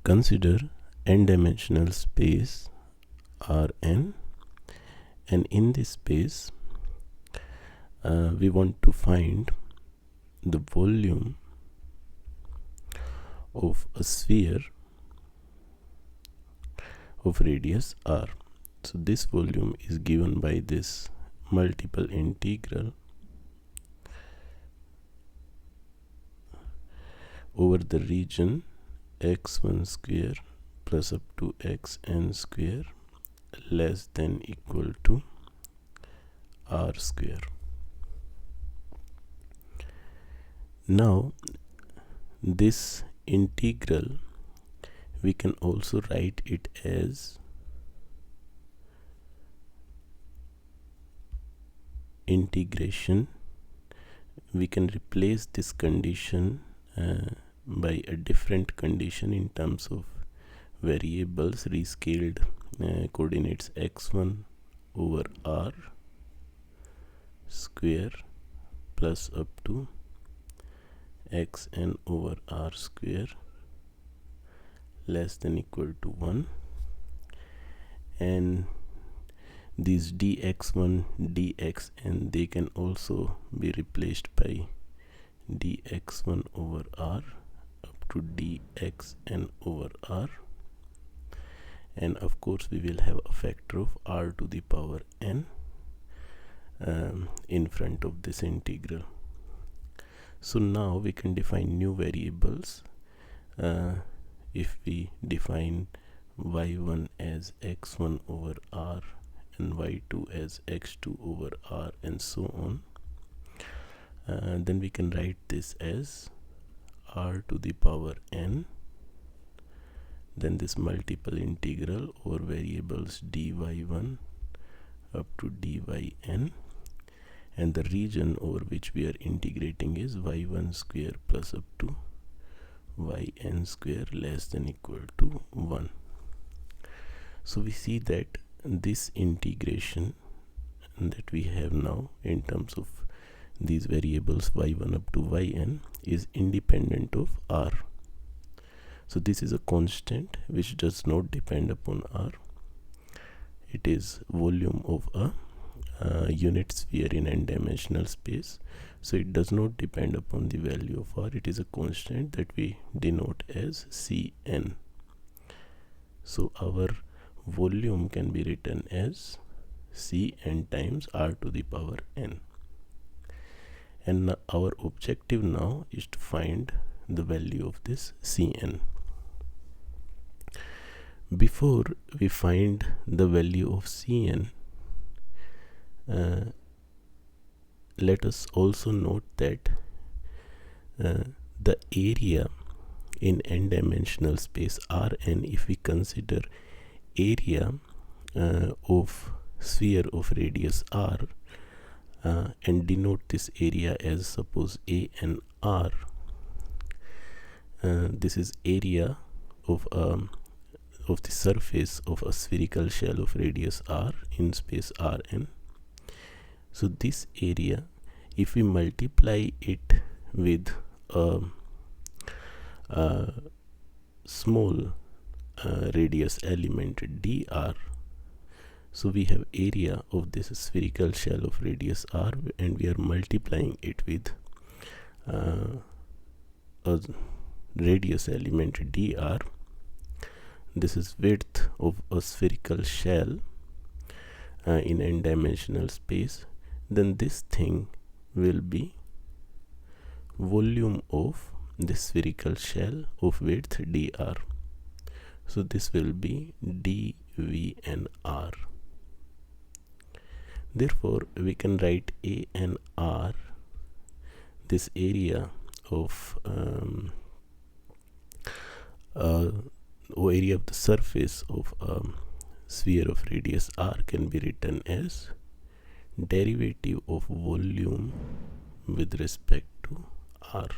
Consider n-dimensional space Rn, and in this space we want to find the volume of a sphere of radius r. So this volume is given by this multiple integral over the region x1 square plus up to xn square less than equal to r square. Now this integral, we can also write it as integration. We can replace this condition by a different condition in terms of variables, rescaled coordinates x1 over r square plus up to xn over r square less than equal to 1, and these dx1 dxn, they can also be replaced by dx1 over r up to dxn over r, and of course we will have a factor of r to the power n in front of this integral. So now we can define new variables. If we define y1 as x1 over r and y2 as x2 over r and so on, then we can write this as r to the power n, then this multiple integral over variables dy1 up to dyn, and the region over which we are integrating is y1 square plus up to yn square less than equal to 1. So we see that this integration that we have now in terms of these variables y1 up to yn is independent of r. So this is a constant which does not depend upon r. It is volume of a unit sphere in n-dimensional space, so it does not depend upon the value of r. It is a constant that we denote as Cn. So our volume can be written as Cn times r to the power n, and our objective now is to find the value of this Cn. Before we find the value of Cn, let us also note that the area in n-dimensional space Rn, if we consider area of sphere of radius r and denote this area as suppose a and r, this is area of the surface of a spherical shell of radius r in space Rn. So this area, if we multiply it with a small radius element dr, so we have area of this spherical shell of radius r, and we are multiplying it with a radius element dr. This is width of a spherical shell in n-dimensional space. Then this thing will be volume of the spherical shell of width dr. So this will be dv and r. Therefore we can write a and r, this area of area of the surface of sphere of radius r can be written as derivative of volume with respect to r.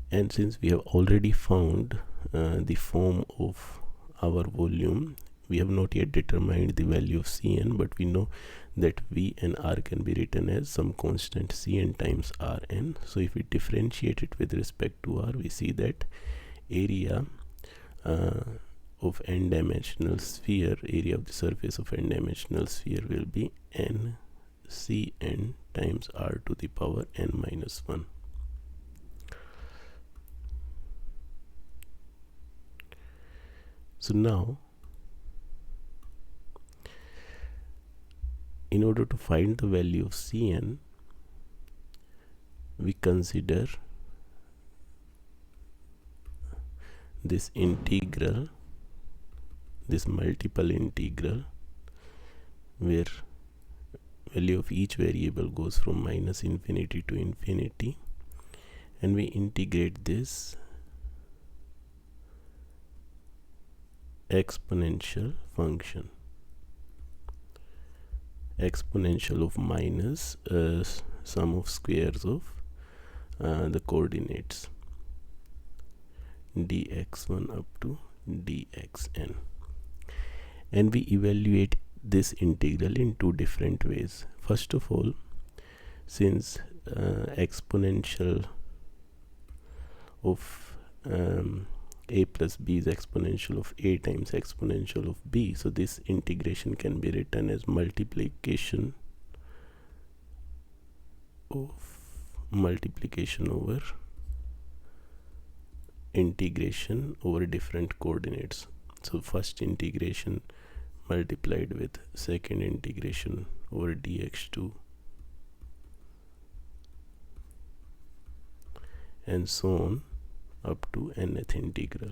And since we have already found the form of our volume, we have not yet determined the value of Cn, but we know that v and r can be written as some constant cn times rn. So if we differentiate it with respect to r, we see that area of n-dimensional sphere, area of the surface of n-dimensional sphere will be n cn times r to the power n minus 1. So now, in order to find the value of Cn, we consider this integral, this multiple integral, where value of each variable goes from minus infinity to infinity, and we integrate this exponential function, exponential of minus sum of squares of the coordinates dx1 up to dxn, and we evaluate this integral in two different ways. First of all, since exponential of a plus b is exponential of a times exponential of b, so this integration can be written as multiplication over integration over different coordinates. So first integration multiplied with second integration over dx2, and so on up to nth integral.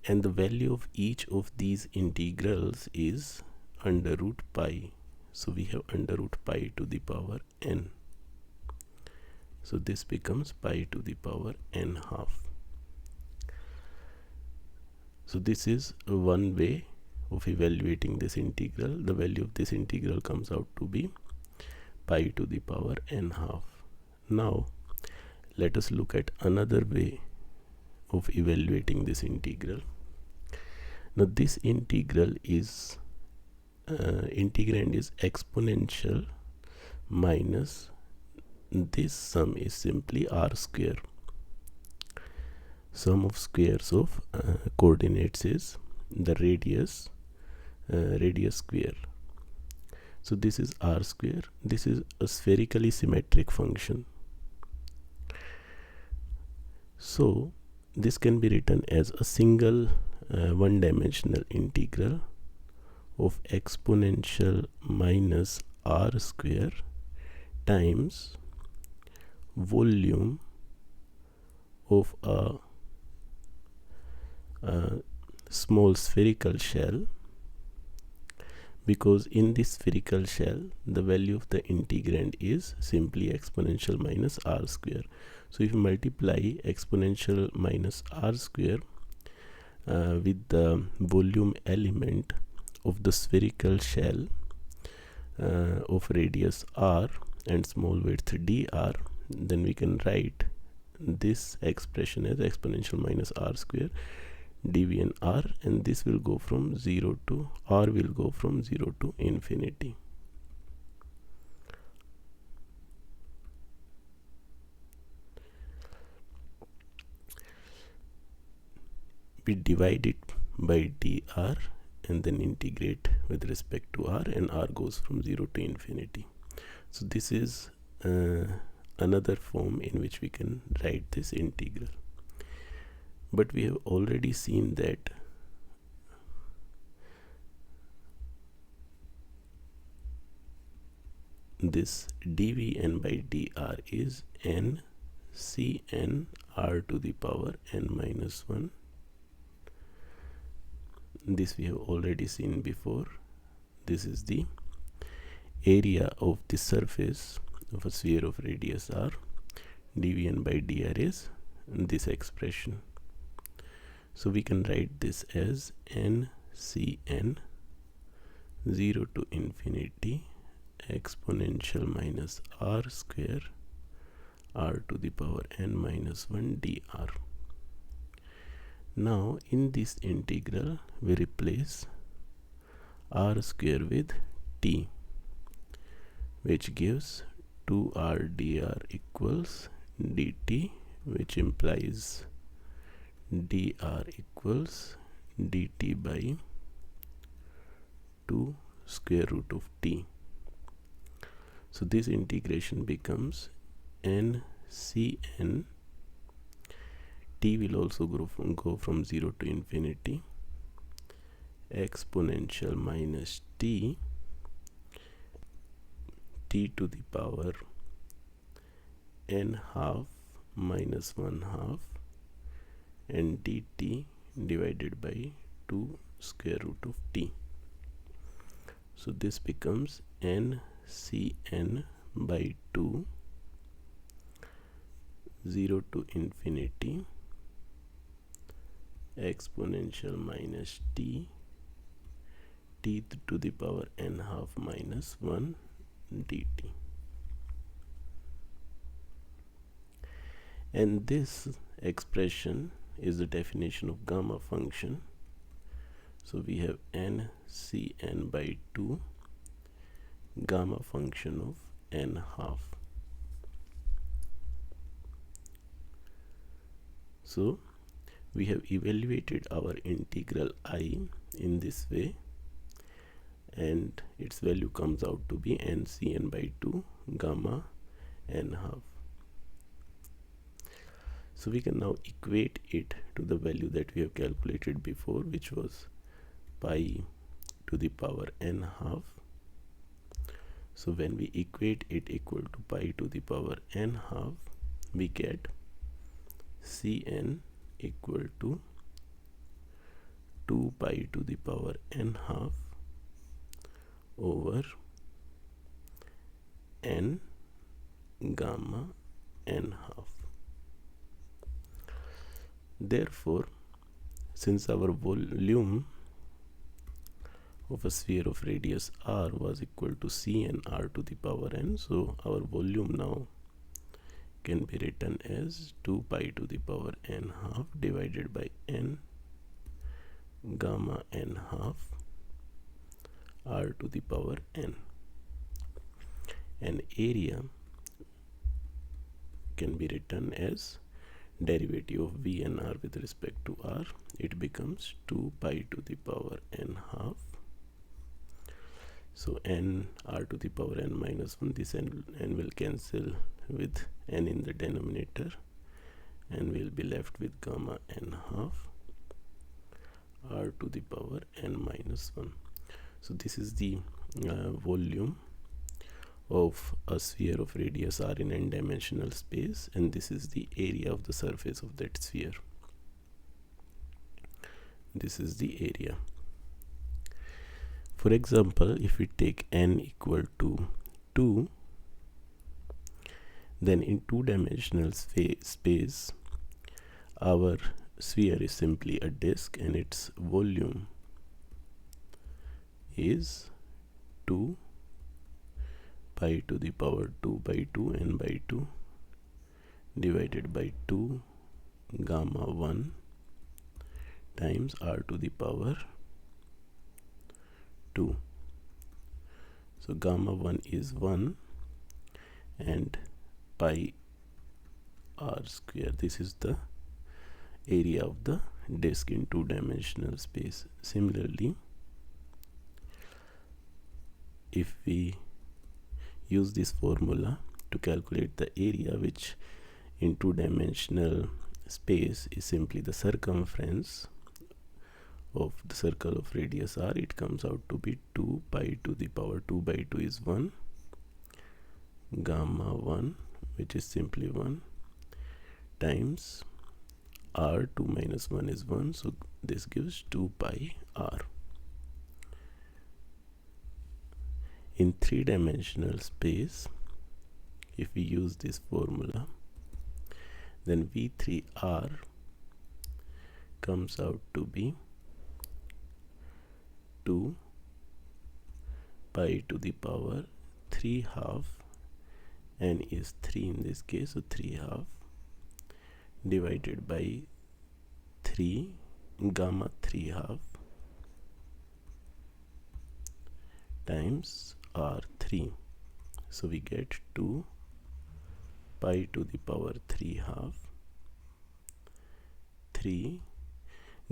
And the value of each of these integrals is under root pi. So we have under root pi to the power n. So this becomes pi to the power n half. So this is one way of evaluating this integral. The value of this integral comes out to be pi to the power n half. Now let us look at another way of evaluating this integral. Now this integral is integrand is exponential minus this sum is simply r square. Sum of squares of coordinates is the radius square. So this is r square. This is a spherically symmetric function. So this can be written as a single one-dimensional integral of exponential minus r square times volume of a small spherical shell, because in this spherical shell the value of the integrand is simply exponential minus r square. So if you multiply exponential minus r square with the volume element of the spherical shell of radius r and small width dr, then we can write this expression as exponential minus r square dv and r, and this will go from 0 to r will go from 0 to infinity. We divide it by dr and then integrate with respect to r, and r goes from 0 to infinity. So this is another form in which we can write this integral. But we have already seen that this dvn by dr is n cn r to the power n minus 1. This we have already seen before. This is the area of the surface of a sphere of radius r. dvn by dr is this expression. So we can write this as n cn 0 to infinity exponential minus r square r to the power n minus 1 dr. Now in this integral we replace r square with t, which gives 2r dr equals dt, which implies dr equals dt by 2 square root of t. So this integration becomes n Cn. T will also go from 0 to infinity, exponential minus t to the power n half minus 1 half, and dt divided by 2 square root of t. So this becomes n Cn by 2, 0 to infinity, exponential minus t to the power n half minus 1 dt. And this expression is the definition of gamma function. So we have n Cn by 2 gamma function of n half. So we have evaluated our integral I in this way, and its value comes out to be n Cn by 2 gamma n half. So we can now equate it to the value that we have calculated before, which was pi to the power n half. So when we equate it equal to pi to the power n half, we get Cn equal to 2 pi to the power n half over n gamma n half. Therefore, since our volume of a sphere of radius r was equal to Cn r to the power n, so our volume now can be written as 2 pi to the power n half divided by n gamma n half r to the power n. And area can be written as derivative of v and r with respect to r. It becomes 2 pi to the power n half. So n r to the power n minus 1, this n will cancel with n in the denominator, and we'll be left with gamma n half r to the power n minus 1. So this is the volume of a sphere of radius r in n-dimensional space, and this is the area of the surface of that sphere. This is the area. For example, if we take n equal to 2, then in two-dimensional space our sphere is simply a disk, and its volume is 2 pi to the power 2 by 2 n by 2 divided by 2 gamma 1 times r to the power 2. So gamma 1 is 1, and pi r square, this is the area of the disk in two-dimensional space. Similarly, if we use this formula to calculate the area, which in two-dimensional space is simply the circumference of the circle of radius r, it comes out to be 2 pi to the power 2 by 2 is 1, gamma 1, which is simply 1, times r, 2 minus 1 is 1, so this gives 2 pi r. In three-dimensional space, if we use this formula, then V3R comes out to be 2 pi to the power 3 half, n is 3 in this case, so 3 half divided by 3 gamma 3 half times R3. So we get 2 pi to the power 3 half. 3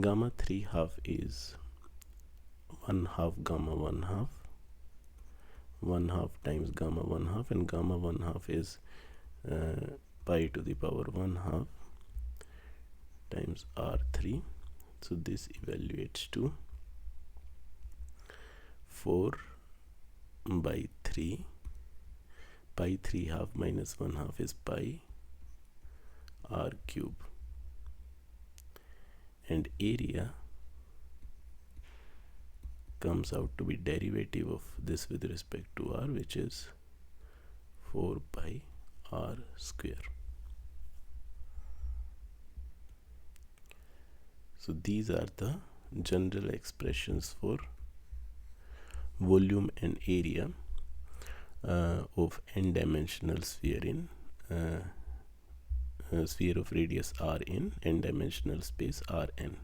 gamma 3 half is 1 half gamma 1 half. 1 half times gamma 1 half, and gamma 1 half is pi to the power 1 half times R3. So this evaluates to 4 by 3. Pi 3 half minus 1 half is pi R cube. And area comes out to be derivative of this with respect to r, which is 4 pi r square. So these are the general expressions for volume and area of n-dimensional sphere in sphere of radius r in n-dimensional space Rn.